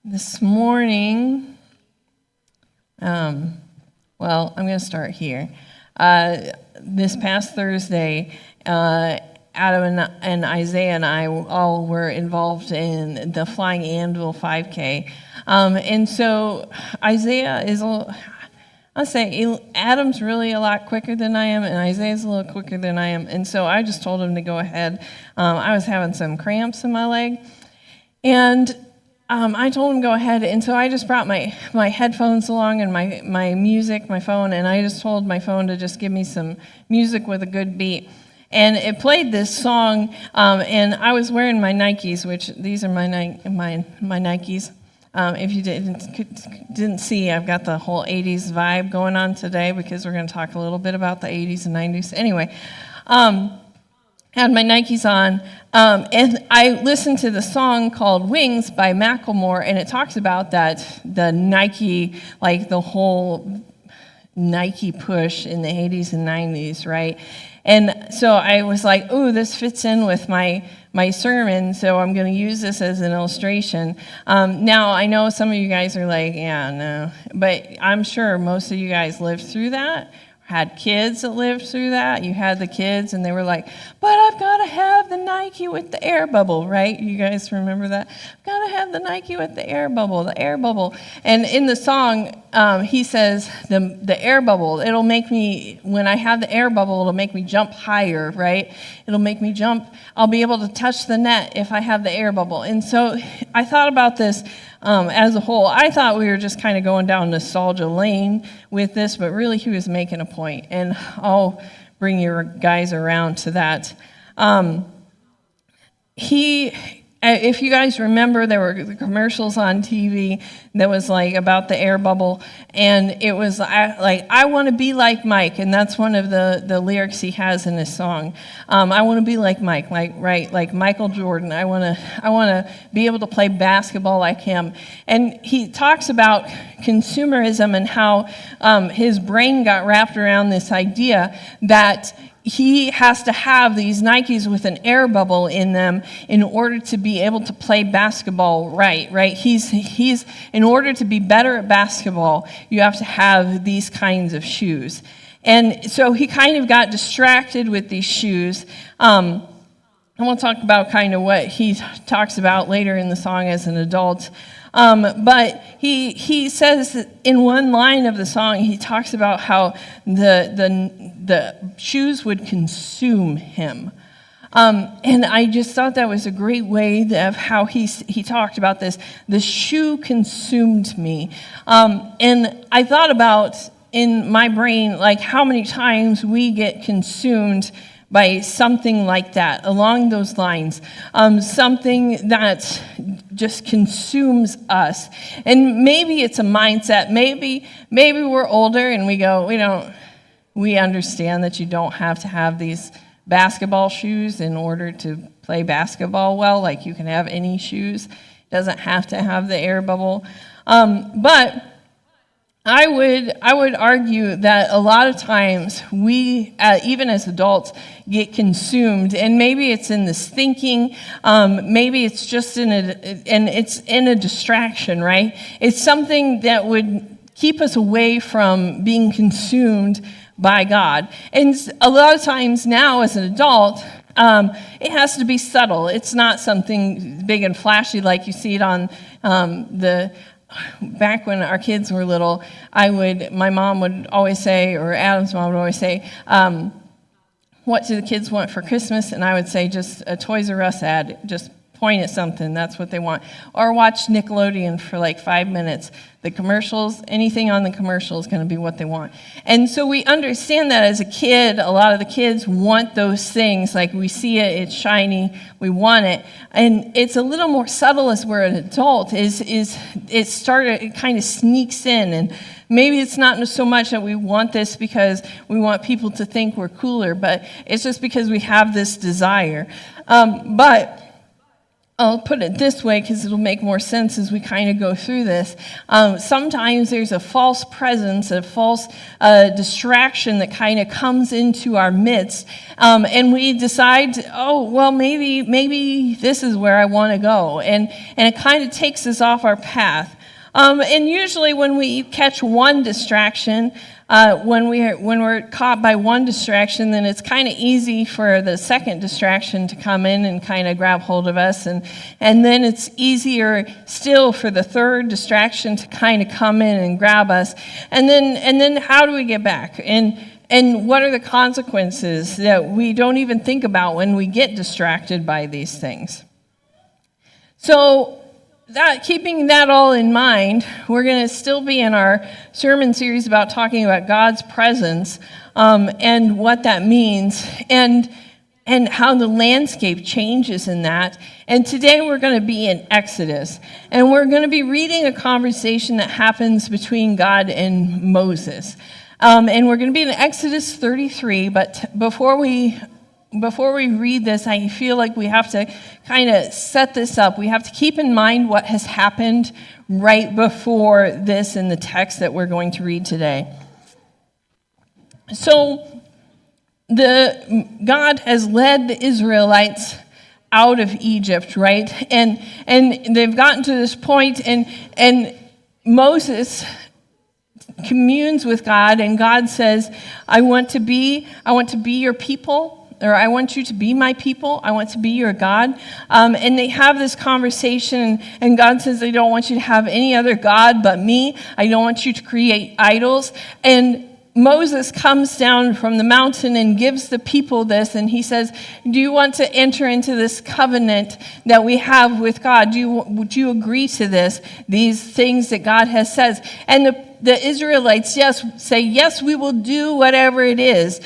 This morning, I'm going to start here. This past Thursday, Adam and Isaiah and I all were involved in the Flying Anvil 5K. And so Isaiah is I'll say Adam's really a lot quicker than I am, and Isaiah's a little quicker than I am. And so I just told him to go ahead. I was having some cramps in my leg, and I told him go ahead, and so I just brought my headphones along and my music, my phone, and I just told my phone to just give me some music with a good beat. And it played this song, and I was wearing my Nikes, which these are my Nikes. If you didn't see, I've got the whole 80s vibe going on today because we're going to talk a little bit about the 80s and 90s. Anyway, had my Nikes on, and I listened to the song called Wings by Macklemore, and it talks about the Nike, like the whole Nike push in the 80s and 90s, right? And so I was like, ooh, this fits in with my sermon, so I'm going to use this as an illustration. Now, I know some of you guys are like, yeah, no, but I'm sure most of you guys lived through that, had kids that lived through that. You had the kids, and they were like, but I've got to have the Nike with the air bubble, right? You guys remember that? I've got to have the Nike with the air bubble. And in the song, he says, the air bubble, it'll make me, when I have the air bubble, it'll make me jump higher, right? It'll make me jump. I'll be able to touch the net if I have the air bubble. And so I thought about this as a whole. I thought we were just kind of going down nostalgia lane with this, but really he was making a point, and I'll bring your guys around to that. If you guys remember, there were commercials on TV that was like about the air bubble, and it was like, I want to be like Mike, and that's one of the lyrics he has in his song. I want to be like Mike, like Michael Jordan. I want to be able to play basketball like him. And he talks about consumerism and how his brain got wrapped around this idea that he has to have these Nikes with an air bubble in them in order to be able to play basketball right? He's in order to be better at basketball, you have to have these kinds of shoes. And so he kind of got distracted with these shoes. And we'll talk about kind of what he talks about later in the song as an adult. But he says that in one line of the song, he talks about how the shoes would consume him. And I just thought that was a great way of how he talked about this. The shoe consumed me. And I thought about in my brain, like how many times we get consumed by something like that, along those lines, something that just consumes us. And maybe it's a mindset. Maybe we're older and we understand that you don't have to have these basketball shoes in order to play basketball well. Like you can have any shoes. It doesn't have to have the air bubble. But I would argue that a lot of times we, even as adults, get consumed, and maybe it's in this thinking, maybe it's just in a distraction, right? It's something that would keep us away from being consumed by God. And a lot of times now, as an adult, it has to be subtle. It's not something big and flashy like you see it on back when our kids were little, my mom would always say, or Adam's mom would always say, what do the kids want for Christmas? And I would say just a Toys R Us ad, just point at something, that's what they want. Or watch Nickelodeon for like 5 minutes. The commercials, anything on the commercial is going to be what they want. And so we understand that as a kid, a lot of the kids want those things. Like we see it, it's shiny, we want it. And it's a little more subtle as we're an adult, it kind of sneaks in. And maybe it's not so much that we want this because we want people to think we're cooler, but it's just because we have this desire. But I'll put it this way because it'll make more sense as we kind of go through this. Sometimes there's a false presence, a false distraction that kind of comes into our midst, and we decide, oh, well, maybe this is where I want to go, and it kind of takes us off our path. And usually when we catch one distraction, when we're caught by one distraction, then it's kind of easy for the second distraction to come in and kind of grab hold of us, and then it's easier still for the third distraction to kind of come in and grab us, and then how do we get back? And what are the consequences that we don't even think about when we get distracted by these things? So, keeping that all in mind, we're going to still be in our sermon series about talking about God's presence and what that means and how the landscape changes in that. And today we're going to be in Exodus, and we're going to be reading a conversation that happens between God and Moses. And we're going to be in Exodus 33, but before we read this, I feel like we have to kind of set this up. We have to keep in mind what has happened right before this in the text that we're going to read today. So, God has led the Israelites out of Egypt, right? And they've gotten to this point, and Moses communes with God, and God says, I want to be your people. Or I want you to be my people. I want to be your God. And they have this conversation, and God says, I don't want you to have any other God but me. I don't want you to create idols. And Moses comes down from the mountain and gives the people this, and he says, do you want to enter into this covenant that we have with God? Would you agree to this, these things that God has said? And the Israelites say, yes, we will do whatever it is.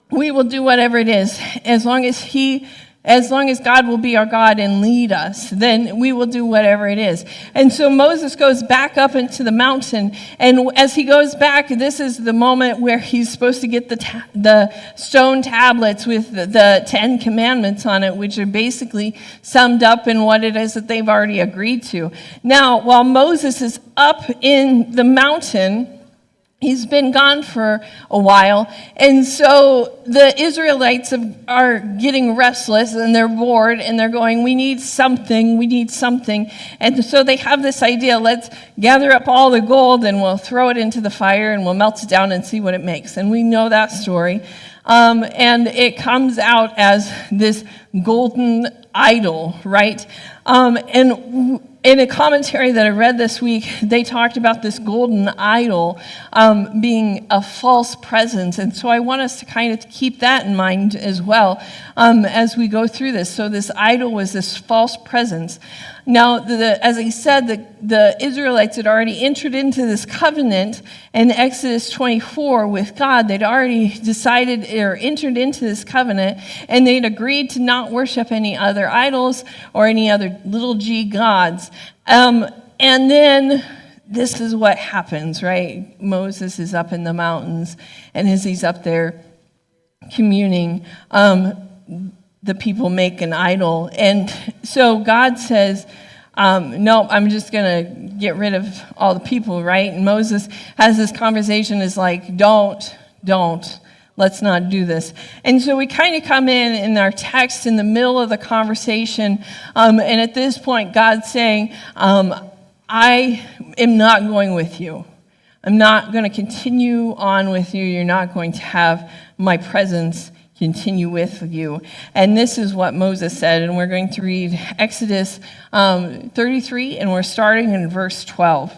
We will do whatever it is, as long as God will be our God and lead us, then we will do whatever it is. And so Moses goes back up into the mountain, and as he goes back, this is the moment where he's supposed to get the stone tablets with the 10 Commandments on it, which are basically summed up in what it is that they've already agreed to. Now, while Moses is up in the mountain, he's been gone for a while, and so the Israelites are getting restless, and they're bored, and they're going, we need something. And so they have this idea, let's gather up all the gold, and we'll throw it into the fire, and we'll melt it down and see what it makes. And we know that story. And it comes out as this golden idol, right? And in a commentary that I read this week, they talked about this golden idol being a false presence. And so I want us to kind of keep that in mind as well as we go through this. So this idol was this false presence. Now, as I said, the Israelites had already entered into this covenant in Exodus 24 with God. They'd already decided or entered into this covenant, and they'd agreed to not worship any other idols or any other little g gods. And then this is what happens, right? Moses is up in the mountains, and as he's up there communing, the people make an idol. And so God says, no, I'm just going to get rid of all the people, right? And Moses has this conversation, is like, don't, let's not do this. And so we kind of come in our text in the middle of the conversation, and at this point, God's saying, I am not going with you. I'm not going to continue on with you. You're not going to have my presence continue with you. And this is what Moses said, and we're going to read Exodus 33, and we're starting in verse 12.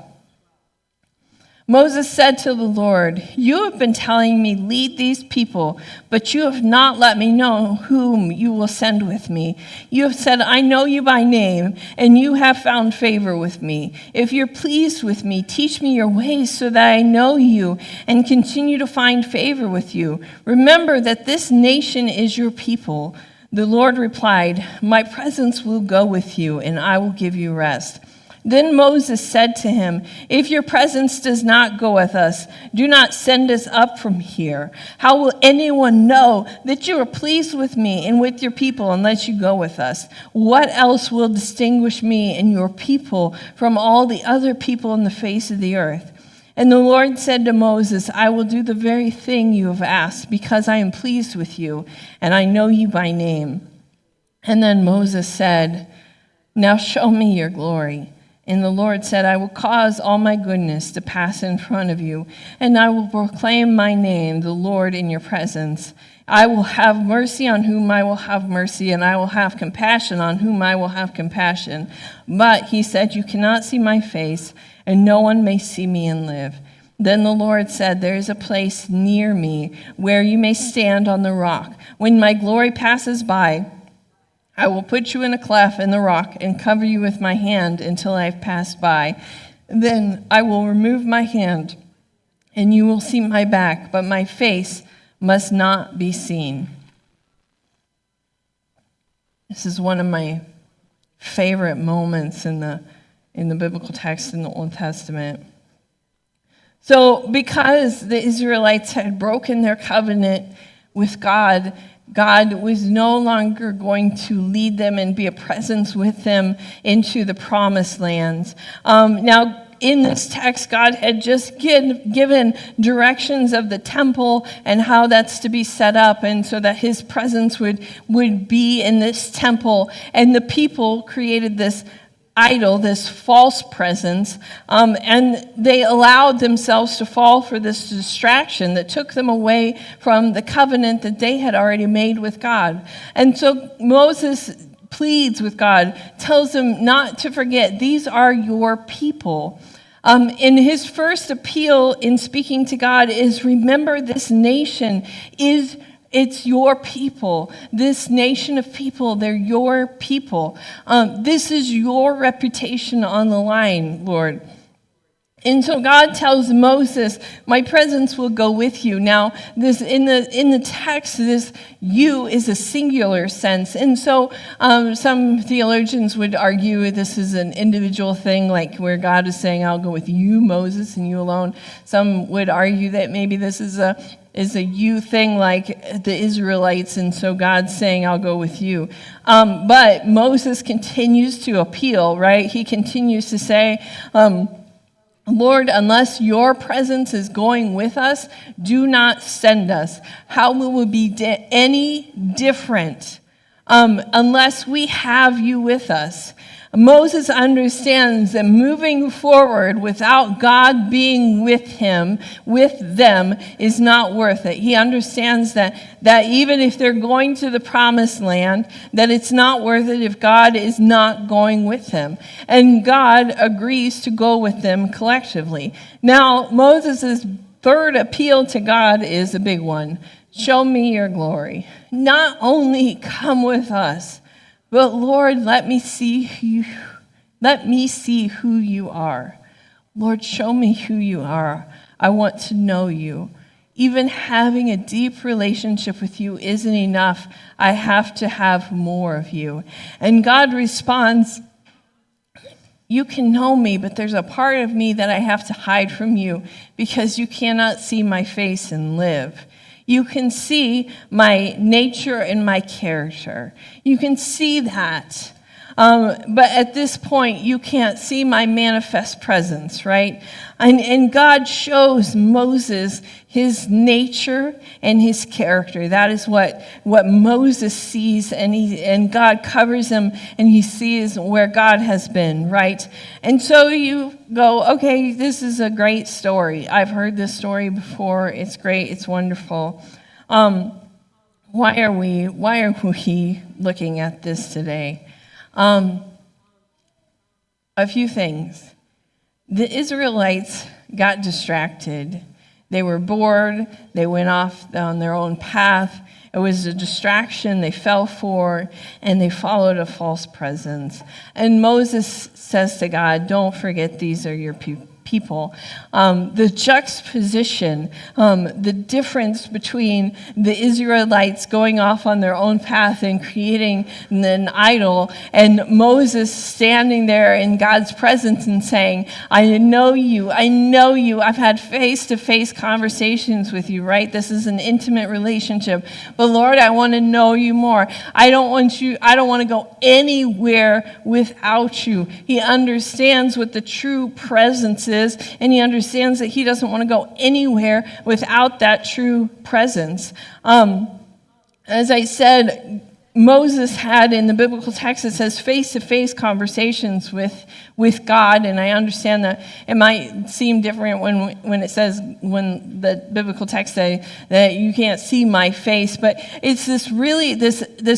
Moses said to the Lord, you have been telling me, lead these people, but you have not let me know whom you will send with me. You have said, I know you by name, and you have found favor with me. If you're pleased with me, teach me your ways so that I know you and continue to find favor with you. Remember that this nation is your people. The Lord replied, my presence will go with you, and I will give you rest. Then Moses said to him, "If your presence does not go with us, do not send us up from here. How will anyone know that you are pleased with me and with your people unless you go with us? What else will distinguish me and your people from all the other people on the face of the earth?" And the Lord said to Moses, "I will do the very thing you have asked, because I am pleased with you, and I know you by name." And then Moses said, "Now show me your glory." And the Lord said, "I will cause all my goodness to pass in front of you, and I will proclaim my name, the Lord, in your presence. I will have mercy on whom I will have mercy, and I will have compassion on whom I will have compassion." But he said, "You cannot see my face, and no one may see me and live." Then the Lord said, "There is a place near me where you may stand on the rock. When my glory passes by, I will put you in a cleft in the rock and cover you with my hand until I have passed by. Then I will remove my hand, and you will see my back, but my face must not be seen." This is one of my favorite moments in the biblical text in the Old Testament. So because the Israelites had broken their covenant with God, God was no longer going to lead them and be a presence with them into the promised lands. Now, in this text, God had just given directions of the temple and how that's to be set up, and so that his presence would be in this temple. And the people created this idol, this false presence, and they allowed themselves to fall for this distraction that took them away from the covenant that they had already made with God. And so Moses pleads with God, tells them not to forget, these are your people. In his first appeal in speaking to God is, remember, this nation it's your people. This nation of people, they're your people. This is your reputation on the line, Lord. And so God tells Moses, "My presence will go with you." Now, this in the text, this "you" is a singular sense. And so some theologians would argue this is an individual thing, like where God is saying, "I'll go with you, Moses, and you alone." Some would argue that maybe this is a you thing, like the Israelites, and so God's saying, "I'll go with you." But Moses continues to appeal, right? He continues to say, "Lord, unless your presence is going with us, do not send us. How will it be any different unless we have you with us?" Moses understands that moving forward without God being with them, is not worth it. He understands that even if they're going to the promised land, that it's not worth it if God is not going with them. And God agrees to go with them collectively. Now, Moses' third appeal to God is a big one. Show me your glory. Not only come with us, but Lord, let me see you. Let me see who you are. Lord, show me who you are. I want to know you. Even having a deep relationship with you isn't enough. I have to have more of you. And God responds, "You can know me, but there's a part of me that I have to hide from you because you cannot see my face and live. You can see my nature and my character. You can see that. But at this point, you can't see my manifest presence, right?" And God shows Moses his nature and his character. That is what Moses sees, and God covers him, and he sees where God has been, right? And so you go, okay, this is a great story. I've heard this story before. It's great. It's wonderful. Why are we looking at this today? A few things. The Israelites got distracted. They were bored. They went off on their own path. It was a distraction they fell for, and they followed a false presence. And Moses says to God, "Don't forget these are your people. The juxtaposition, the difference between the Israelites going off on their own path and creating an idol, and Moses standing there in God's presence and saying, I know you, I've had face-to-face conversations with you, right? This is an intimate relationship. But Lord, I want to know you more. I don't want to go anywhere without you. He understands what the true presence is, and he understands that he doesn't want to go anywhere without that true presence. As I said, Moses had, in the biblical text, it says face-to-face conversations with God, and I understand that it might seem different when it says, when the biblical text say that you can't see my face, but it's this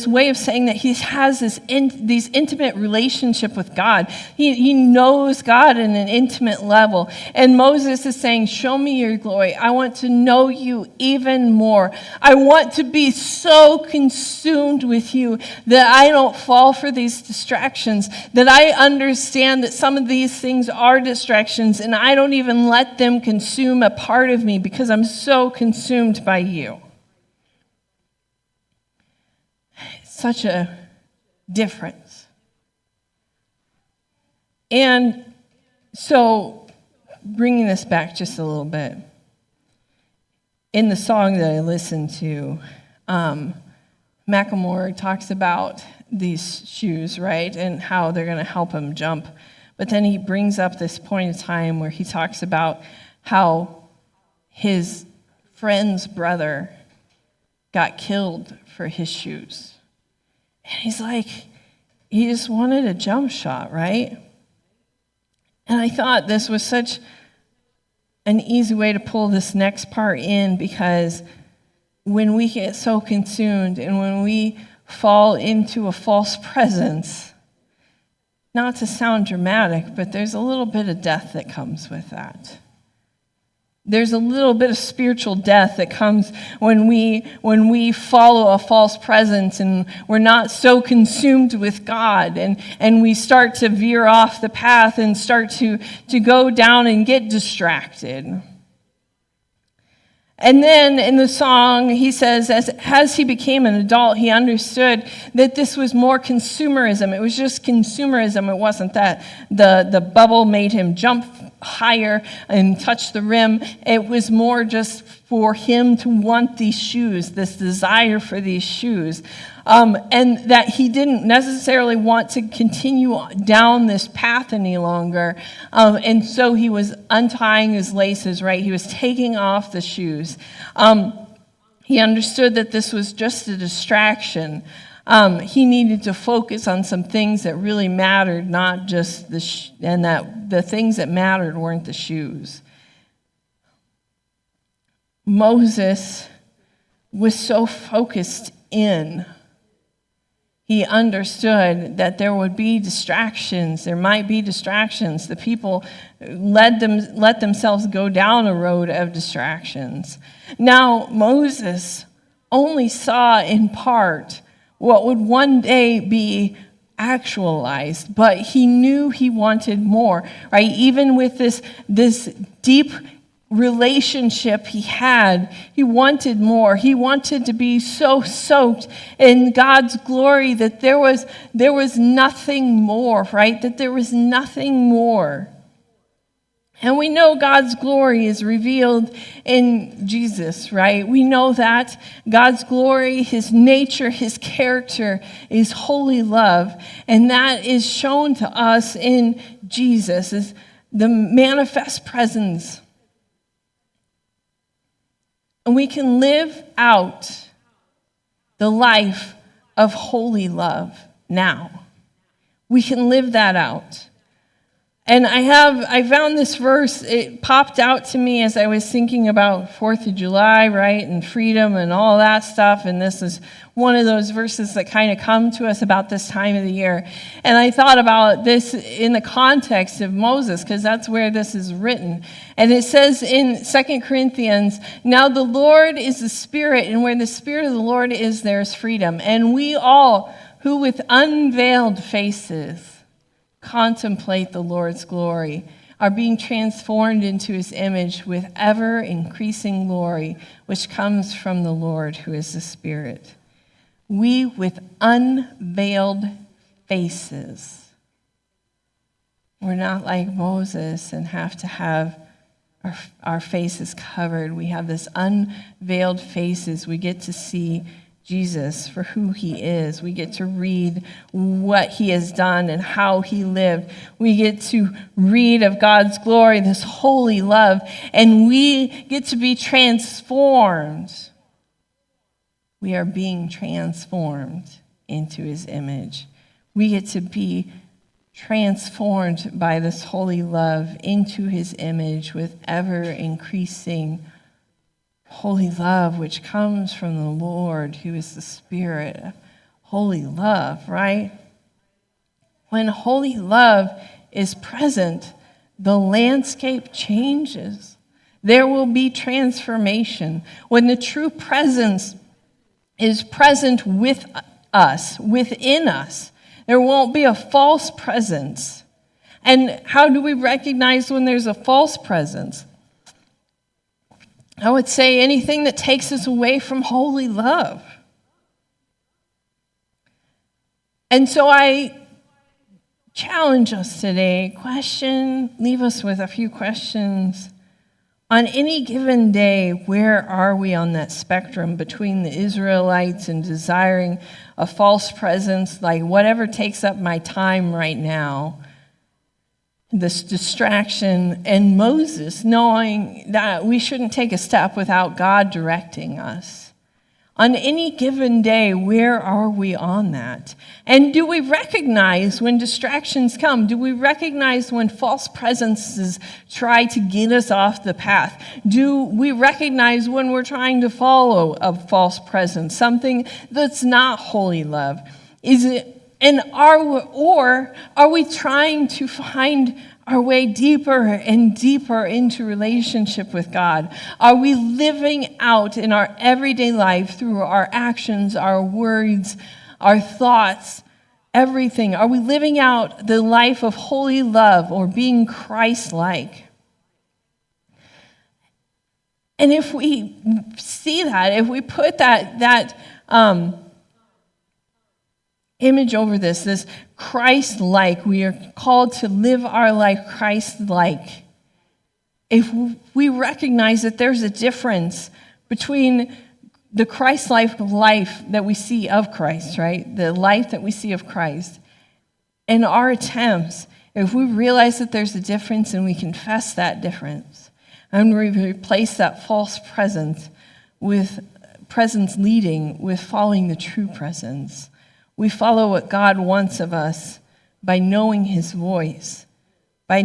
way of saying that he has these intimate relationship with God. He knows God in an intimate level, and Moses is saying, show me your glory. I want to know you even more. I want to be so consumed with you that I don't fall for these distractions, that I understand that some of these things are distractions and I don't even let them consume a part of me because I'm so consumed by you. Such a difference. And so, bringing this back just a little bit, in the song that I listened to, Macklemore talks about these shoes, right, and how they're going to help him jump. But then he brings up this point in time where he talks about how his friend's brother got killed for his shoes. And he's like, he just wanted a jump shot, right? And I thought this was such an easy way to pull this next part in, because when we get so consumed and when we fall into a false presence, not to sound dramatic, but there's a little bit of death that comes with that. There's a little bit of spiritual death that comes when we follow a false presence and we're not so consumed with God, and we start to veer off the path and start to go down and get distracted. And then in the song, he says, as he became an adult, he understood that this was more consumerism. It was just consumerism. It wasn't that the bubble made him jump higher and touch the rim. It was more just for him to want these shoes, this desire for these shoes. And that he didn't necessarily want to continue down this path any longer. And so he was untying his laces, right? He was taking off the shoes. He understood that this was just a distraction. He needed to focus on some things that really mattered, not just and that the things that mattered weren't the shoes. Moses was so focused in. He understood that there would be distractions. There might be distractions. The people let themselves go down a road of distractions. Now, Moses only saw in part what would one day be actualized, but he knew he wanted more, right? Even with this deep relationship he had, he wanted more. He wanted to be so soaked in God's glory that there was nothing more, right? That there was nothing more. And we know God's glory is revealed in Jesus, right? We know that God's glory, his nature, his character is holy love. And that is shown to us in Jesus, as the manifest presence. And we can live out the life of holy love now. We can live that out. And I found this verse, it popped out to me as I was thinking about 4th of July, right, and freedom and all that stuff, and this is one of those verses that kind of come to us about this time of the year. And I thought about this in the context of Moses, because that's where this is written. And it says in 2 Corinthians, now the Lord is the Spirit, and where the Spirit of the Lord is, there's freedom. And we all, who with unveiled faces contemplate the Lord's glory, are being transformed into his image with ever-increasing glory, which comes from the Lord, who is the Spirit. We with unveiled faces. We're not like Moses and have to have our faces covered. We have this unveiled faces. We get to see Jesus for who he is. We get to read what he has done and how he lived. We get to read of God's glory, this holy love, and we get to be transformed. We are being transformed into his image. We get to be transformed by this holy love into his image with ever-increasing holy love, which comes from the Lord, who is the Spirit. Holy love, right? When holy love is present, the landscape changes. There will be transformation. When the true presence is present with us, within us, there won't be a false presence. And how do we recognize when there's a false presence? I would say anything that takes us away from holy love. And so I challenge us today, leave us with a few questions. On any given day, where are we on that spectrum between the Israelites and desiring a false presence, like whatever takes up my time right now, this distraction, and Moses knowing that we shouldn't take a step without God directing us? On any given day, where are we on that? And do we recognize when distractions come? Do we recognize when false presences try to get us off the path? Do we recognize when we're trying to follow a false presence, something that's not holy love? Are we trying to find our way deeper and deeper into relationship with God? Are we living out in our everyday life through our actions, our words, our thoughts, everything? Are we living out the life of holy love or being Christ-like? And if we see that, if we put that image over this Christ-like, we are called to live our life Christ-like. If we recognize that there's a difference between the Christ-like life that we see of Christ, right? The life that we see of Christ, and our attempts, if we realize that there's a difference and we confess that difference, and we replace that false presence with presence leading with following the true presence. We follow what God wants of us by knowing his voice, by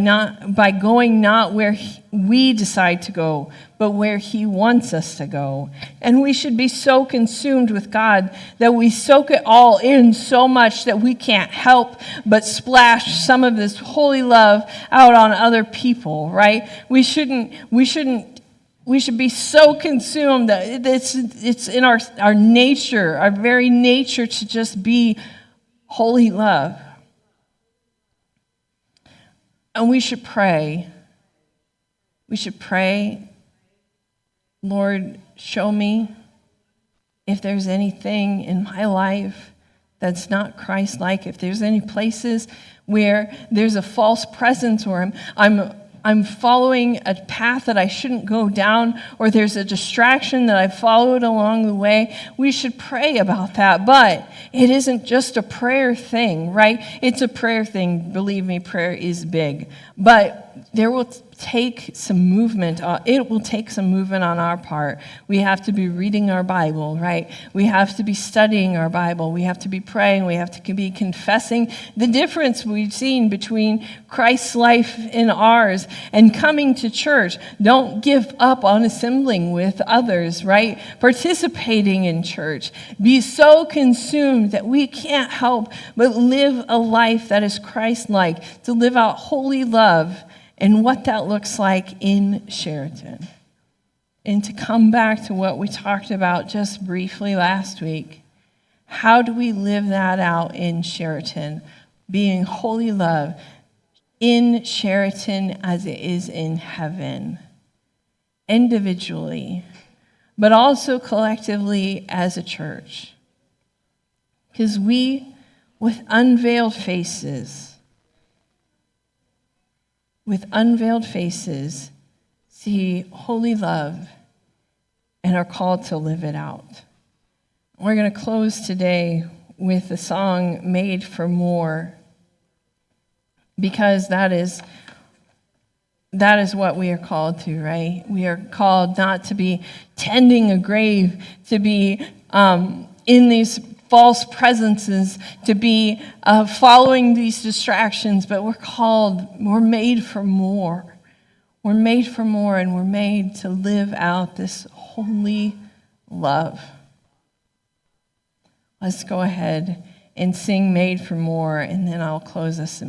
going not where we decide to go, but where he wants us to go. And we should be so consumed with God that we soak it all in so much that we can't help but splash some of this holy love out on other people, right? We should be so consumed that it's in our nature, our very nature, to just be holy love. And we should pray. We should pray, Lord, show me if there's anything in my life that's not Christ-like, if there's any places where there's a false presence or I'm following a path that I shouldn't go down, or there's a distraction that I followed along the way. We should pray about that. But it isn't just a prayer thing, right? It's a prayer thing. Believe me, prayer is big. But there will take some movement. It will take some movement on our part. We have to be reading our Bible, right? We have to be studying our Bible. We have to be praying. We have to be confessing the difference we've seen between Christ's life and ours and coming to church. Don't give up on assembling with others, right? Participating in church. Be so consumed that we can't help but live a life that is Christ-like, to live out holy love, and what that looks like in Chariton. And to come back to what we talked about just briefly last week, how do we live that out in Chariton? Being holy love, in Chariton as it is in heaven, individually, but also collectively as a church. Because we, with unveiled faces, see holy love and are called to live it out. We're going to close today with the song Made for More, because that is what we are called to, right? We are called not to be tending a grave, to be in these false presences, to be following these distractions, but we're made for more. We're made for more, and we're made to live out this holy love. Let's go ahead and sing Made for More, and then I'll close us in